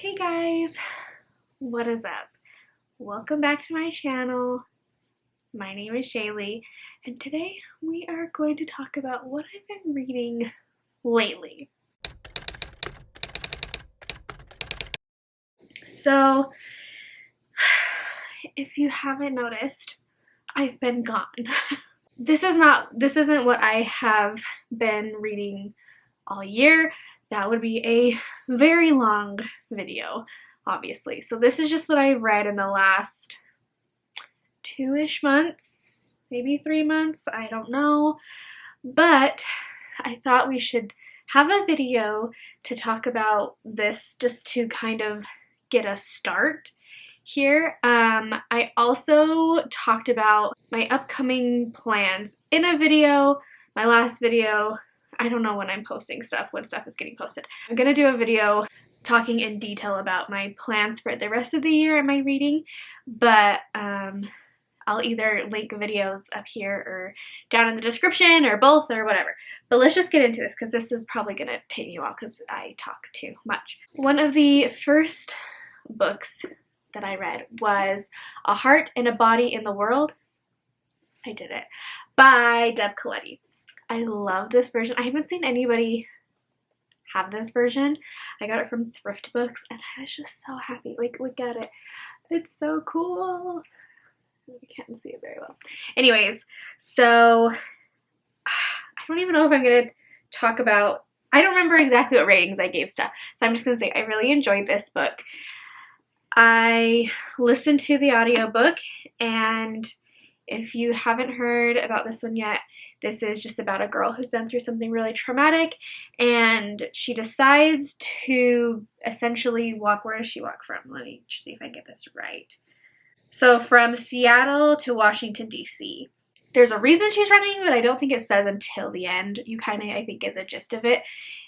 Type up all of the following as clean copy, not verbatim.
Hey guys, what is up? Welcome back to my channel. My name is Shaylee, and today we are going to talk about what I've been reading lately. So, if you haven't noticed, I've been gone. This isn't what I have been reading all year. That would be a very long video, obviously. So this is just what I've read in the last 2-ish months, maybe 3 months, I don't know. But I thought we should have a video to talk about this just to kind of get a start here. I also talked about my upcoming plans in a video, my last video. I don't know when I'm posting stuff, when stuff is getting posted. I'm gonna do a video talking in detail about my plans for the rest of the year and my reading, but I'll either link videos up here or down in the description or both or whatever. But let's just get into this because this is probably gonna take me a while because I talk too much. One of the first books that I read was A Heart and a Body in the World. I did it. By Deb Coletti. I love this version. I haven't seen anybody have this version. I got it from Thrift Books and I was just so happy. Like, look at it. It's so cool. You can't see it very well. Anyways, so I don't even know if I'm going to talk about, I don't remember exactly what ratings I gave stuff. So I'm just going to say I really enjoyed this book. I listened to the audiobook, and if you haven't heard about this one yet, this is just about a girl who's been through something really traumatic, and she decides to essentially walk. Where does she walk from? Let me see if I get this right. So from Seattle to Washington, D.C. There's a reason she's running, but I don't think it says until the end. You kind of, I think, get the gist of it.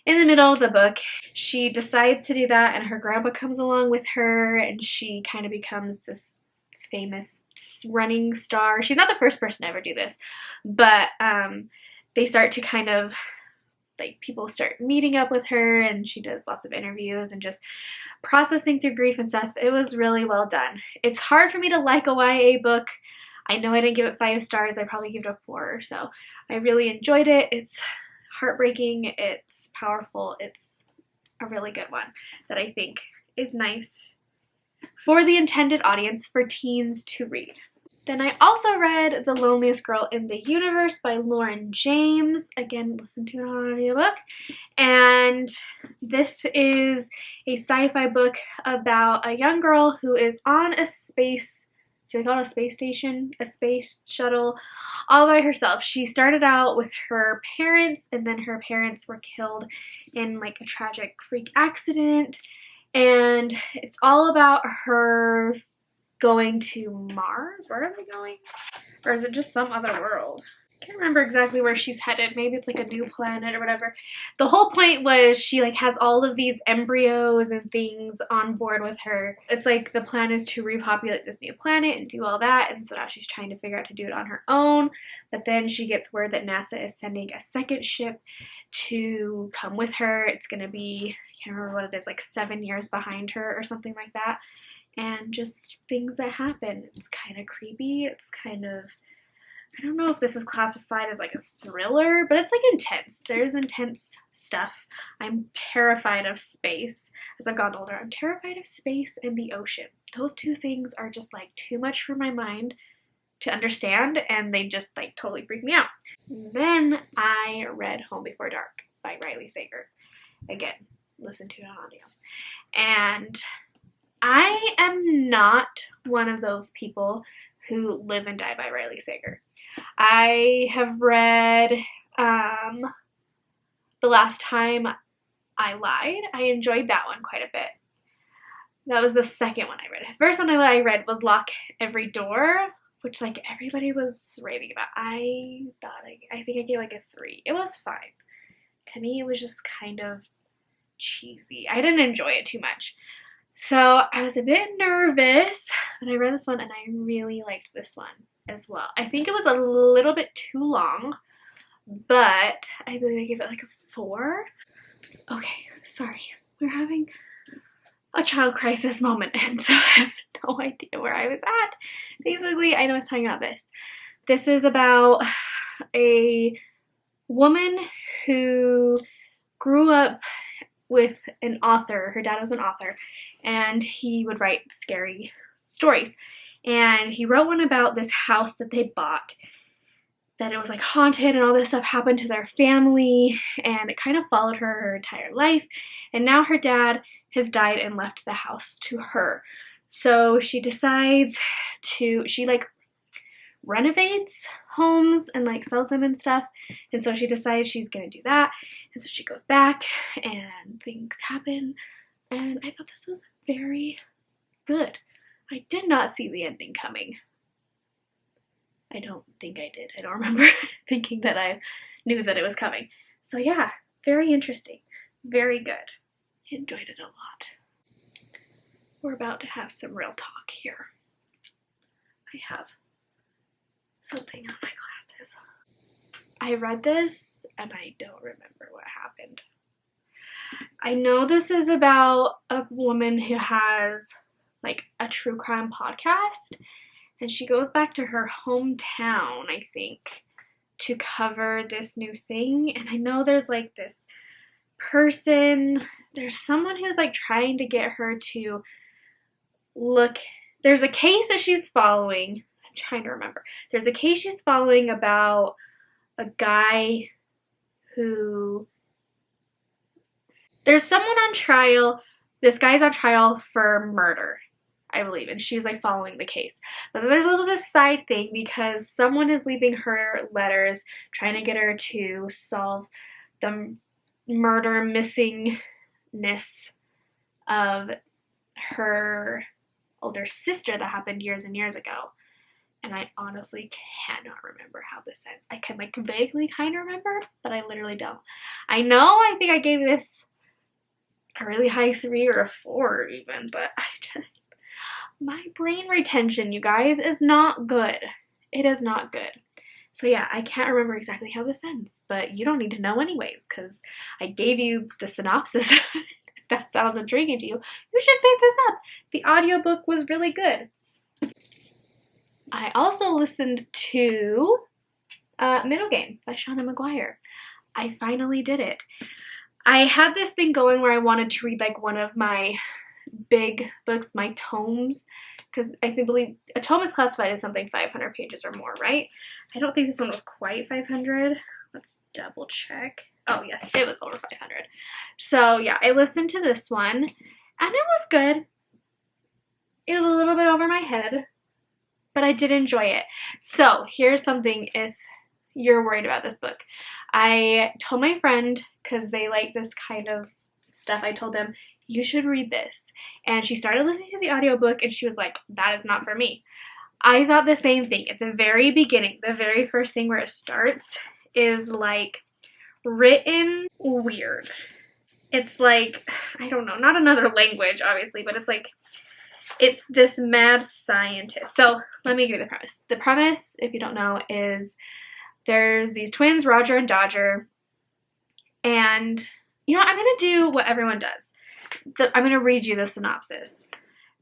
In the middle of the book, she decides to do that, and her grandpa comes along with her, and she kind of becomes this famous running star. She's not the first person to ever do this, but they start to kind of, like, people start meeting up with her, and she does lots of interviews and just processing through grief and stuff. It was really well done. It's hard for me to like a YA book. I know I didn't give it 5 stars. I probably gave it a 4 or so. I really enjoyed it. It's heartbreaking. It's powerful. It's a really good one that I think is nice for the intended audience for teens to read. Then I also read The Loneliest Girl in the Universe by Lauren James. Again, listen to it on an audiobook. And this is a sci-fi book about a young girl who is on a space, so they call it a space station, a space shuttle, all by herself. She started out with her parents, and then her parents were killed in like a tragic freak accident. And it's all about her going to Mars. Where are they going? Or is it just some other world? I can't remember exactly where she's headed. Maybe it's like a new planet or whatever. The whole point was she like has all of these embryos and things on board with her. It's like the plan is to repopulate this new planet and do all that, and so now she's trying to figure out how to do it on her own. But then she gets word that NASA is sending a second ship to come with her. It's gonna be, I can't remember what it is, like 7 years behind her or something like that. And just things that happen. It's kind of creepy. It's kind of, I don't know if this is classified as like a thriller, but it's like intense. There's intense stuff. I'm terrified of space. As I've gotten older, I'm terrified of space and the ocean. Those two things are just like too much for my mind to understand, and they just like totally freak me out. Then I read Home Before Dark by Riley Sager. Again, listen to it on audio. And I am not one of those people who live and die by Riley Sager. I have read The Last Time I Lied. I enjoyed that one quite a bit. That was the second one I read. The first one I read was Lock Every Door, which like everybody was raving about. I think I gave like a 3. It was fine. To me, it was just kind of cheesy. I didn't enjoy it too much. So I was a bit nervous when I read this one, and I really liked this one as well. I think it was a little bit too long, but I believe I gave it like a 4. Okay, sorry. We're having a child crisis moment, and so I have no idea where I was at. Basically, I know I was talking about this. This is about a woman who grew up with an author. Her dad was an author, and he would write scary stories. And he wrote one about this house that they bought, that it was like haunted and all this stuff happened to their family, and it kind of followed her entire life. And now her dad has died and left the house to her. So she decides she like renovates homes and like sells them and stuff. And so she decides she's gonna do that. And so she goes back and things happen. And I thought this was very good. I did not see the ending coming. I don't think I did. I don't remember thinking that I knew that it was coming. So yeah, very interesting. Very good. Enjoyed it a lot. We're about to have some real talk here. I have something on my glasses. I read this and I don't remember what happened. I know this is about a woman who has like a true crime podcast, and she goes back to her hometown, I think, to cover this new thing. And I know there's like this person, there's someone who's like trying to get her to look. There's a case that she's following. I'm trying to remember. There's a case she's following about a guy who, there's someone on trial. This guy's on trial for murder, I believe, and she's like following the case. But there's also this side thing because someone is leaving her letters trying to get her to solve the murder missingness of her older sister that happened years and years ago. And I honestly cannot remember how this ends. I can like vaguely kind of remember, but I literally don't. I know I think I gave this a really high 3 or a 4 even, but my brain retention, you guys, is not good. It is not good. So yeah, I can't remember exactly how this ends, but you don't need to know anyways, because I gave you the synopsis. If that sounds intriguing to you, you should pick this up. The audiobook was really good. I also listened to Middle Game by Shauna McGuire. I finally did it. I had this thing going where I wanted to read like one of my big books, my tomes, because I believe a tome is classified as something 500 pages or more, right? I don't think this one was quite 500. Let's double check. Oh yes, it was over 500. So yeah, I listened to this one and it was good. It was a little bit over my head, but I did enjoy it. So here's something if you're worried about this book. I told my friend, because they like this kind of stuff, I told them, you should read this. And she started listening to the audiobook and she was like, that is not for me. I thought the same thing. At the very beginning, the very first thing where it starts is like written weird. It's like, I don't know, not another language obviously, but it's like, it's this mad scientist. So let me give you the premise. The premise, if you don't know, is there's these twins, Roger and Dodger, and you know, I'm going to do what everyone does. I'm going to read you the synopsis.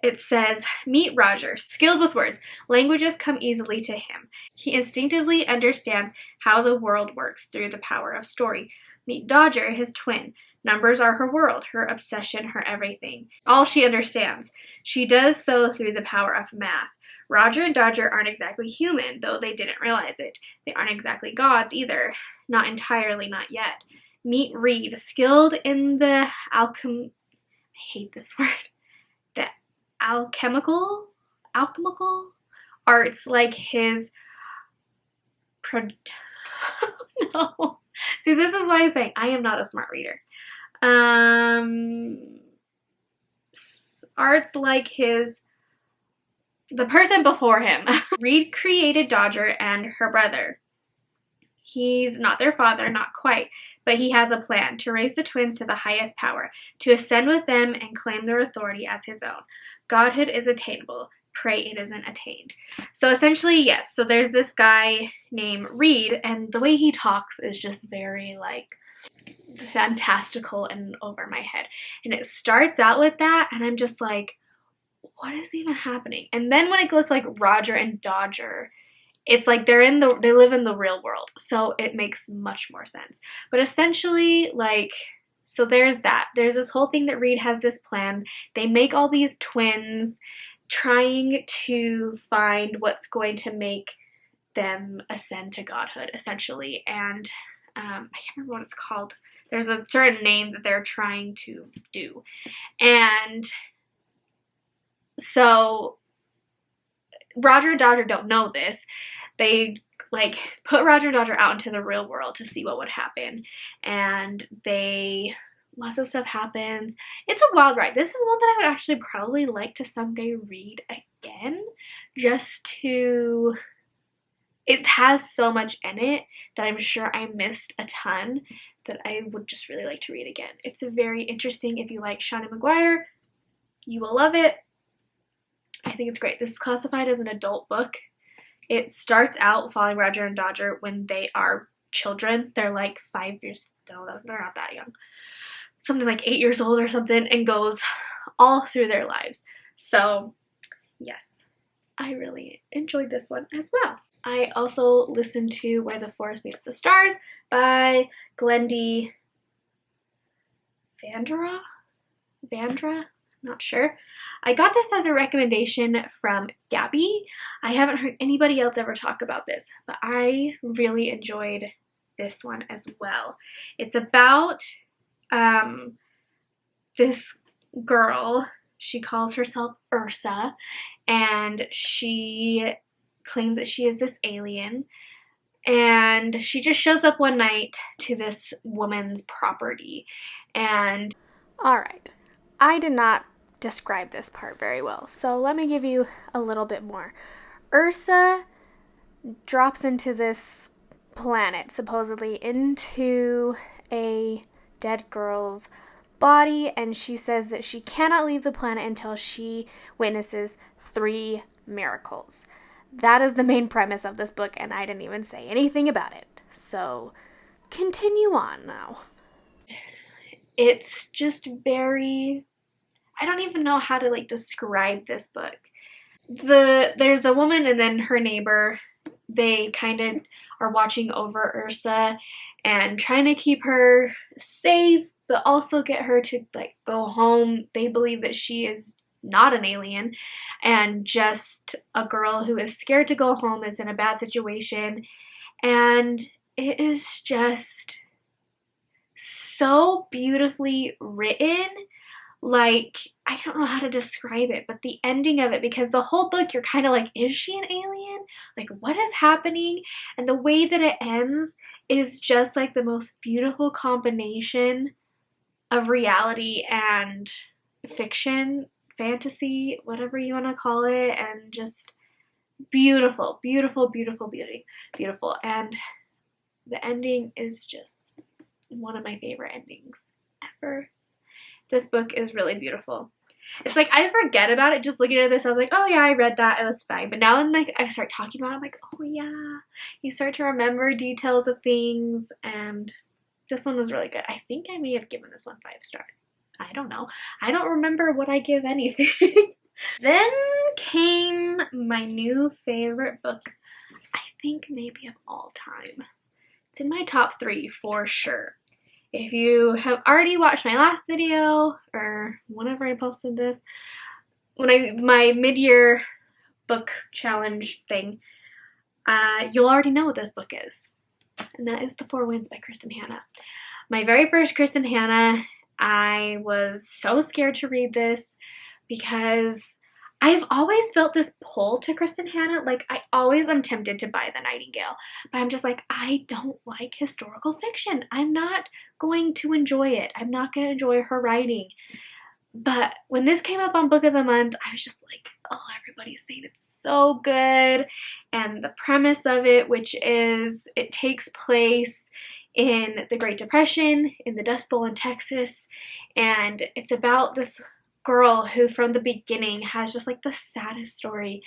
It says, meet Roger, skilled with words. Languages come easily to him. He instinctively understands how the world works through the power of story. Meet Dodger, his twin. Numbers are her world, her obsession, her everything. All she understands. She does so through the power of math. Roger and Dodger aren't exactly human, though they didn't realize it. They aren't exactly gods either. Not entirely, not yet. Meet Reed, skilled in the I hate this word. The alchemical arts, like his no. See, this is why I'm saying I am not a smart reader. Arts like the person before him. Reed created Dodger and her brother. He's not their father, not quite, but he has a plan to raise the twins to the highest power, to ascend with them and claim their authority as his own. Godhood is attainable. Pray it isn't attained. So essentially, yes. So there's this guy named Reed, and the way he talks is just very like fantastical and over my head. And it starts out with that, and I'm just like, what is even happening? And then when it goes to like Roger and Dodger, it's like they live in the real world, so it makes much more sense. But essentially, like, so there's that. There's this whole thing that Reed has this plan. They make all these twins, trying to find what's going to make them ascend to godhood, essentially. And I can't remember what it's called. There's a certain name that they're trying to do. And so Roger and Dodger don't know this. They like put Roger and Dodger out into the real world to see what would happen. And lots of stuff happens. It's a wild ride. This is one that I would actually probably like to someday read again, just to, it has so much in it that I'm sure I missed a ton that I would just really like to read again. It's a very interesting, if you like Shawnee Maguire, you will love it. I think it's great. This is classified as an adult book. It starts out following Roger and Dodger when they are children. They're like 5 years, no, they're not that young. Something like 8 years old or something, and goes all through their lives. So yes, I really enjoyed this one as well. I also listened to Where the Forest Meets the Stars by Glendy Vandra? Not sure. I got this as a recommendation from Gabby. I haven't heard anybody else ever talk about this, but I really enjoyed this one as well. It's about this girl. She calls herself Ursa, and she claims that she is this alien, and she just shows up one night to this woman's property. And alright, I did not describe this part very well, so let me give you a little bit more. Ursa drops into this planet, supposedly into a dead girl's body, and she says that she cannot leave the planet until she witnesses 3 miracles. That is the main premise of this book, and I didn't even say anything about it. So, continue on now. It's just very, I don't even know how to like describe this book. There's a woman and then her neighbor. They kind of are watching over Ursa and trying to keep her safe, but also get her to like go home. They believe that she is not an alien and just a girl who is scared to go home, is in a bad situation. And it is just so beautifully written. Like, I don't know how to describe it, but the ending of it, because the whole book you're kind of like, is she an alien? Like, what is happening? And the way that it ends is just like the most beautiful combination of reality and fiction, fantasy, whatever you want to call it, and just beautiful, beautiful, beautiful beauty, beautiful. And the ending is just one of my favorite endings ever. This book is really beautiful. It's like I forget about it just looking at this. I was like, oh yeah, I read that, it was fine. But now when like I start talking about it, I'm like, oh yeah, you start to remember details of things. And this one was really good. I think I may have given this one 5 stars. I don't know. I don't remember what I give anything. Then came my new favorite book, I think maybe of all time. It's in my top 3 for sure. If you have already watched my last video, or whenever I posted this, my mid-year book challenge thing, you'll already know what this book is. And that is The Four Winds by Kristen Hanna. My very first Kristen Hanna. I was so scared to read this because I've always felt this pull to Kristen Hanna. Like, I always am tempted to buy The Nightingale, but I'm just like, I don't like historical fiction. I'm not going to enjoy it. I'm not going to enjoy her writing. But when this came up on Book of the Month, I was just like, oh, everybody's saying it's so good. And the premise of it, which is it takes place in the Great Depression, in the Dust Bowl in Texas, and it's about this girl who from the beginning has just like the saddest story,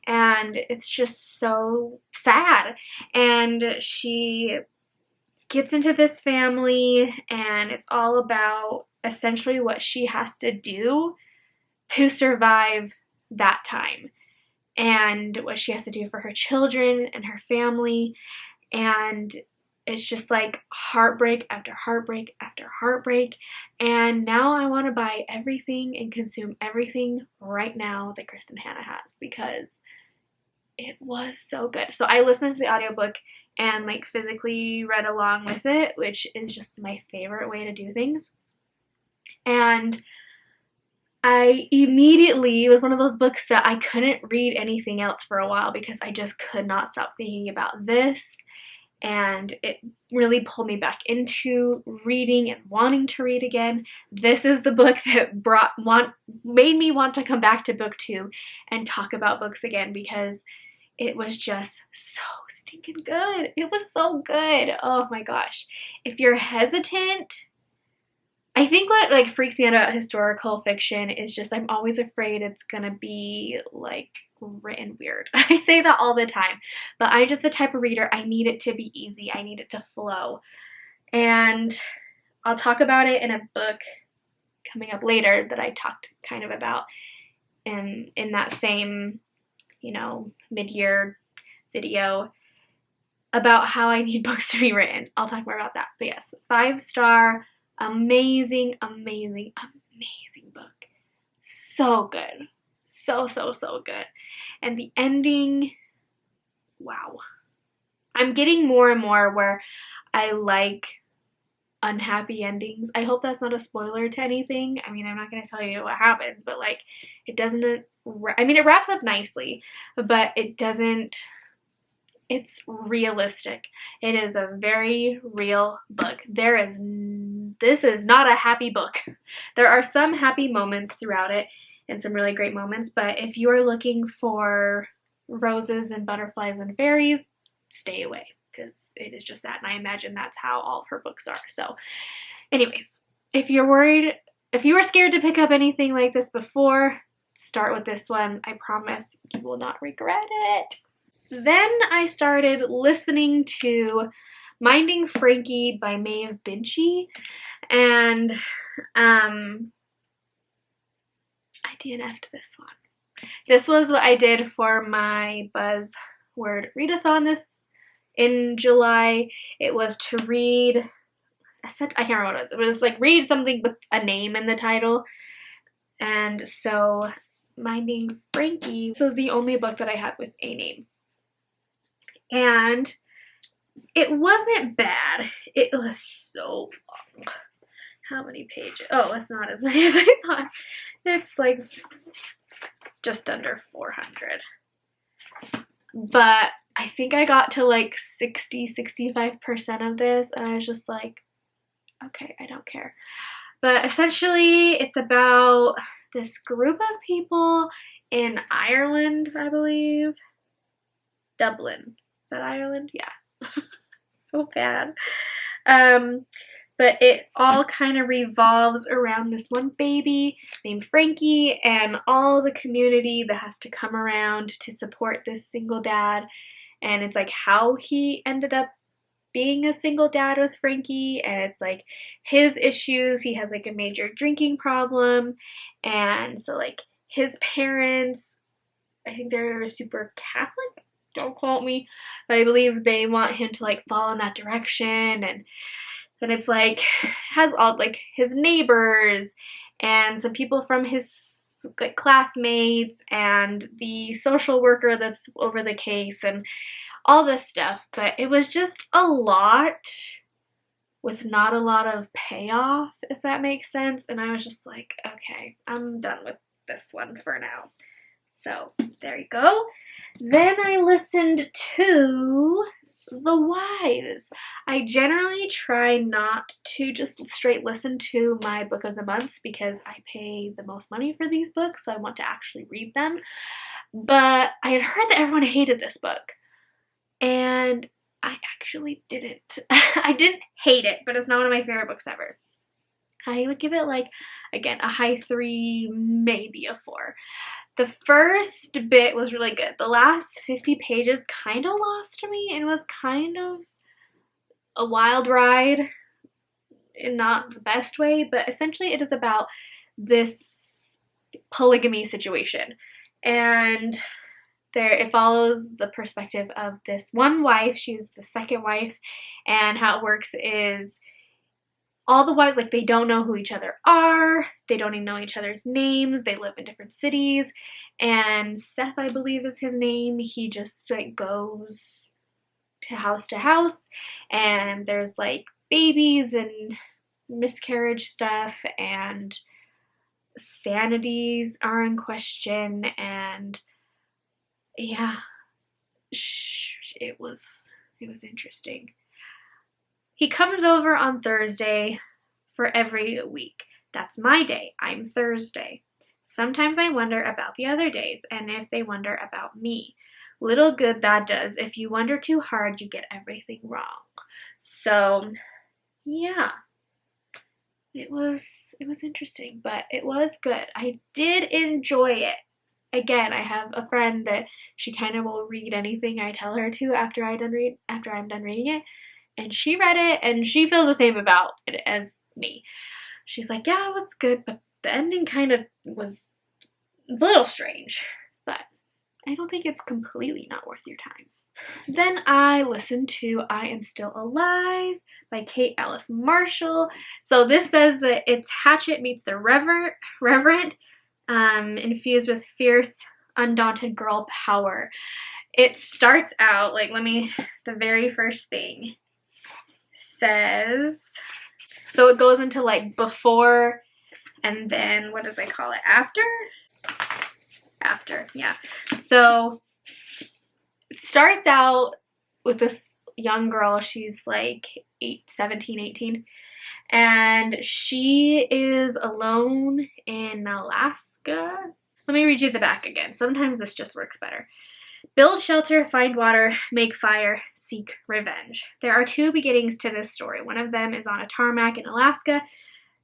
and it's just so sad. And she gets into this family, and it's all about essentially what she has to do to survive that time, and what she has to do for her children and her family. And it's just like heartbreak after heartbreak after heartbreak. And now I want to buy everything and consume everything right now that Kristen Hanna has, because it was so good. So I listened to the audiobook and like physically read along with it, which is just my favorite way to do things. And I immediately, it was one of those books that I couldn't read anything else for a while because I just could not stop thinking about this. And it really pulled me back into reading and wanting to read again. This is the book that made me want to come back to book 2 and talk about books again, because it was just so stinking good. It was so good. Oh my gosh. If you're hesitant, I think what like freaks me out about historical fiction is just I'm always afraid it's gonna be like written weird. I say that all the time, but I'm just the type of reader, I need it to be easy. I need it to flow. And I'll talk about it in a book coming up later that I talked kind of about in that same, you know, mid-year video about how I need books to be written. I'll talk more about that. But yes, 5-star, amazing, amazing, amazing book. So good. So, so, so good. And the ending, wow. I'm getting more and more where I like unhappy endings. I hope that's not a spoiler to anything. I mean, I'm not going to tell you what happens, but like, it doesn't, I mean, it wraps up nicely, but it doesn't, it's realistic. It is a very real book. This is not a happy book. There are some happy moments throughout it and some really great moments, but if you are looking for roses and butterflies and fairies, stay away, because it is just that, and I imagine that's how all of her books are. So anyways, if you're worried, if you were scared to pick up anything like this before, start with this one. I promise you will not regret it. Then I started listening to Minding Frankie by Maeve Binchy, and I DNF'd this one. This was what I did for my Buzzword readathon this in July. It was to read, I can't remember what it was. It was like read something with a name in the title. And so Minding Frankie, this was the only book that I had with a name. And it wasn't bad. It was so long. How many pages? Oh, it's not as many as I thought. It's like just under 400. But I think I got to like 60-65% of this, and I was just like, okay, I don't care. But essentially, it's about this group of people in Ireland, I believe. Dublin. Is that Ireland? Yeah. So bad. But it all kind of revolves around this one baby named Frankie and all the community that has to come around to support this single dad. And it's like how he ended up being a single dad with Frankie, and it's like his issues. He has like a major drinking problem, and so like his parents, I think they're super Catholic, don't quote me, but I believe they want him to like follow in that direction. And then it's like has all like his neighbors and some people from his like classmates and the social worker that's over the case and all this stuff. But it was just a lot with not a lot of payoff, if that makes sense. And I was just like, okay, I'm done with this one for now. So there you go. Then I listened to The Wise. I generally try not to just straight listen to my book of the months because I pay the most money for these books, so I want to actually read them. But I had heard that everyone hated this book, and I actually didn't. I didn't hate it, but it's not one of my favorite books ever. I would give it like, again, a high 3, maybe a 4. The first bit was really good. The last 50 pages kind of lost me and was kind of a wild ride in not the best way, but essentially it is about this polygamy situation. And it follows the perspective of this one wife. She's the second wife, and how it works is all the wives, like, they don't know who each other are. They don't even know each other's names. They live in different cities. And Seth, I believe is his name, he just like goes to house, and there's like babies and miscarriage stuff, and sanities are in question, and yeah, it was interesting. He comes over on Thursday for every week. That's my day. I'm Thursday. Sometimes I wonder about the other days and if they wonder about me. Little good that does. If you wonder too hard, you get everything wrong. So, yeah. It was interesting, but it was good. I did enjoy it. Again, I have a friend that she kind of will read anything I tell her to after I'm done reading it. And she read it, and she feels the same about it as me. She's like, yeah, it was good, but the ending kind of was a little strange. But I don't think it's completely not worth your time. Then I listened to I Am Still Alive by Kate Alice Marshall. So this says that it's Hatchet meets the Reverend, infused with fierce, undaunted girl power. It starts out, like, the very first thing says, so it goes into like before, and then what does they call it? After, yeah. So it starts out with this young girl. She's like 17, 18. And she is alone in Alaska. Let me read you the back again. Sometimes this just works better. Build shelter, find water, make fire, seek revenge. There are two beginnings to this story. One of them is on a tarmac in Alaska,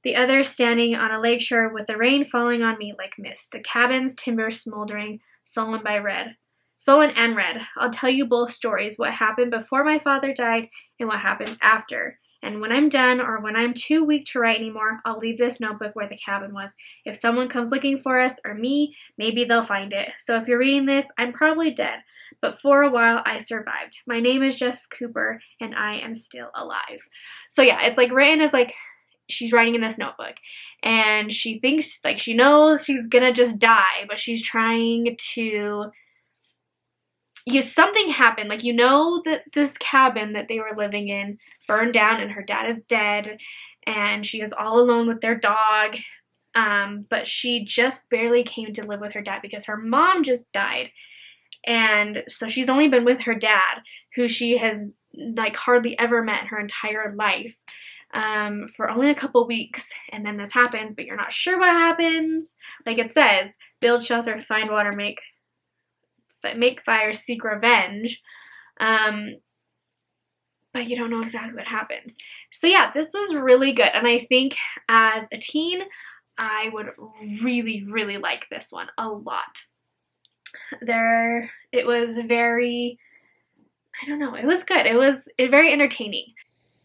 the other standing on a lakeshore with the rain falling on me like mist, the cabin's timbers smoldering, sullen and red. I'll tell you both stories, what happened before my father died and what happened after. And when I'm done, or when I'm too weak to write anymore, I'll leave this notebook where the cabin was. If someone comes looking for us, or me, maybe they'll find it. So if you're reading this, I'm probably dead. But for a while, I survived. My name is Jeff Cooper, and I am still alive. So yeah, it's like written as like, she's writing in this notebook. And she thinks, like, she knows she's gonna just die, but she's trying to... something happened, like, that this cabin that they were living in burned down and her dad is dead and she is all alone with their dog, but she just barely came to live with her dad because her mom just died, and so she's only been with her dad, who she has like hardly ever met in her entire life, for only a couple weeks, and then this happens, but you're not sure what happens. Like it says, build shelter, find water, make fire, seek revenge, but you don't know exactly what happens. So yeah, this was really good, and I think as a teen I would really, really like this one a lot. It was very, I don't know, it was good. It was very entertaining.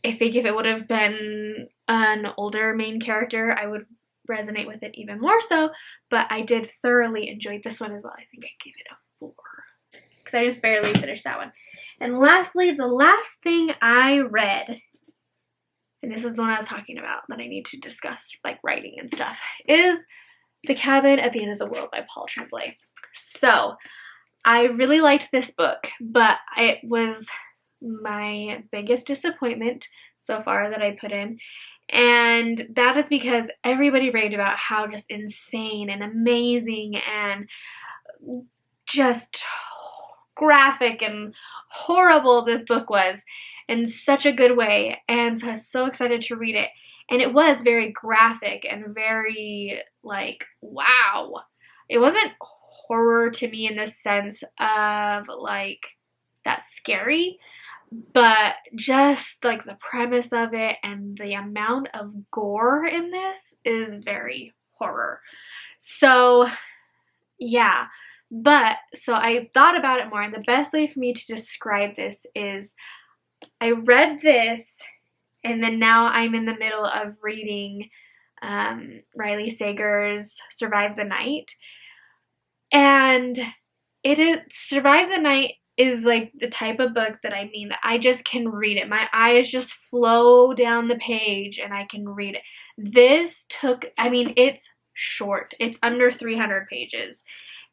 I think if it would have been an older main character, I would resonate with it even more so, but I did thoroughly enjoy this one as well. I think I gave it a 4 because I just barely finished that one. And lastly, the last thing I read, and this is the one I was talking about that I need to discuss, like writing and stuff, is The Cabin at the End of the World by Paul Tremblay. So I really liked this book, but it was my biggest disappointment so far that I put in. And that is because everybody raved about how just insane and amazing and just graphic and horrible this book was in such a good way. And so I was so excited to read it. And it was very graphic and very, like, wow. It wasn't horror to me in the sense of, like, that's scary, but just like the premise of it and the amount of gore in this is very horror. So yeah, but so I thought about it more, and the best way for me to describe this is I read this, and then now I'm in the middle of reading Riley Sager's Survive the Night. And it is, Survive the Night is like the type of book that that I just can read it. My eyes just flow down the page and I can read it. This took, it's short. It's under 300 pages.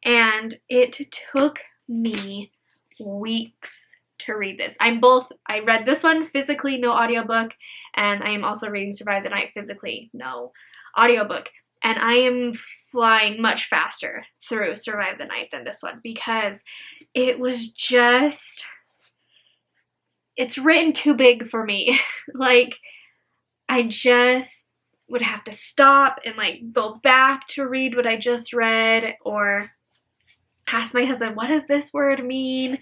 And it took me weeks to read this. I read this one physically, no audiobook, and I am also reading Survive the Night physically, no audiobook. And I am flying much faster through Survive the Night than this one because it was just, it's written too big for me. Like, I just would have to stop and like go back to read what I just read, or ask my husband, what does this word mean?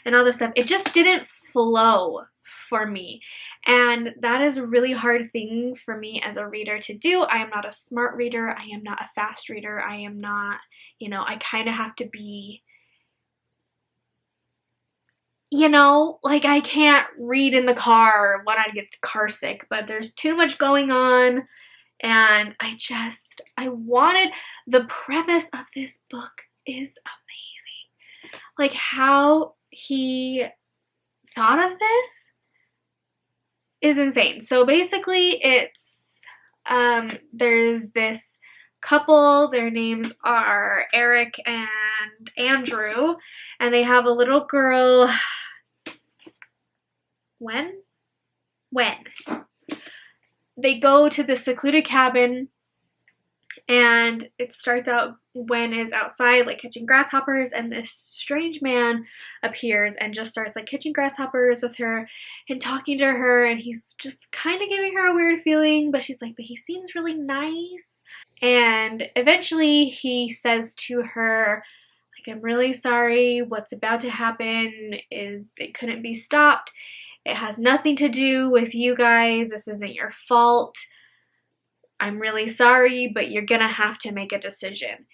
And all this stuff. It just didn't flow for me. And that is a really hard thing for me as a reader to do. I am not a smart reader. I am not a fast reader. I am not, I kind of have to be, like I can't read in the car when I get car sick, but there's too much going on. And I wanted, the premise of this book is amazing. Like how he thought of this is insane. So basically it's, there's this couple, their names are Eric and Andrew, and they have a little girl, when? They go to this secluded cabin, and it starts out Gwen is outside like catching grasshoppers, and this strange man appears and just starts like catching grasshoppers with her and talking to her, and he's just kind of giving her a weird feeling, but she's like, but he seems really nice. And eventually he says to her, like, I'm really sorry, what's about to happen is it couldn't be stopped. It has nothing to do with you guys. This isn't your fault. I'm really sorry, but you're gonna have to make a decision.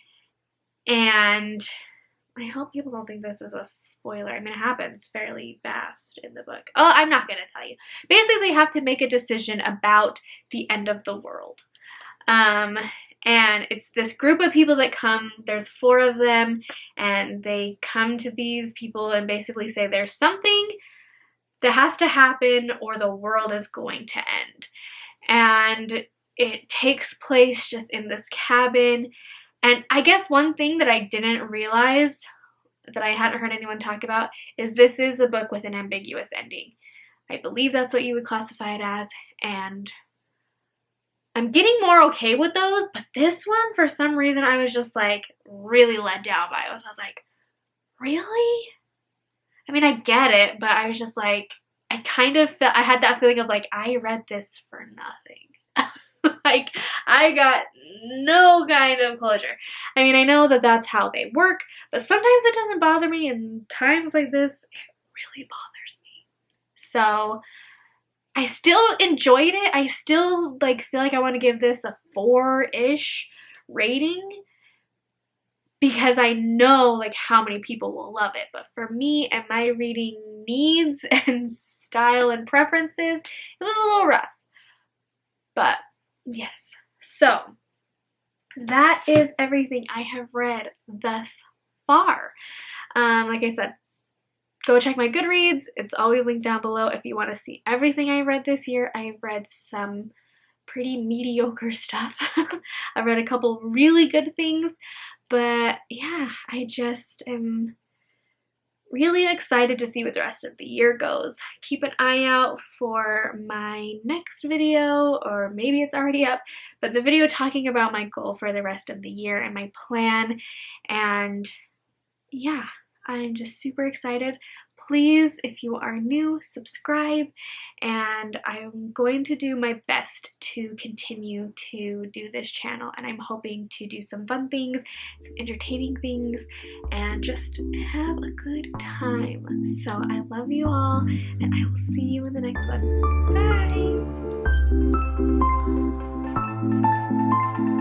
And I hope people don't think this is a spoiler. It happens fairly fast in the book. Oh, I'm not gonna tell you. Basically, they have to make a decision about the end of the world. And it's this group of people that come, there's 4 of them, and they come to these people and basically say there's something that has to happen or the world is going to end. And it takes place just in this cabin. And I guess one thing that I didn't realize, that I hadn't heard anyone talk about, is this is a book with an ambiguous ending. I believe that's what you would classify it as, and I'm getting more okay with those, but this one, for some reason, I was just like really let down by it. I was like, really? I get it, but I was just like, I kind of felt, I had that feeling of like, I read this for nothing. Like, I got no kind of closure. I know that that's how they work, but sometimes it doesn't bother me, and times like this, it really bothers me. So, I still enjoyed it. I still feel like I want to give this a 4-ish rating, because I know how many people will love it. But for me and my reading needs and style and preferences, it was a little rough. But yes, so that is everything I have read thus far. Like I said, go check my Goodreads. It's always linked down below if you want to see everything I read this year. I've read some pretty mediocre stuff. I've read a couple really good things. But yeah, I just am really excited to see what the rest of the year goes. Keep an eye out for my next video, or maybe it's already up, but the video talking about my goal for the rest of the year and my plan. And yeah, I'm just super excited. Please, if you are new, subscribe, and I'm going to do my best to continue to do this channel, and I'm hoping to do some fun things, some entertaining things, and just have a good time. So I love you all, and I will see you in the next one. Bye!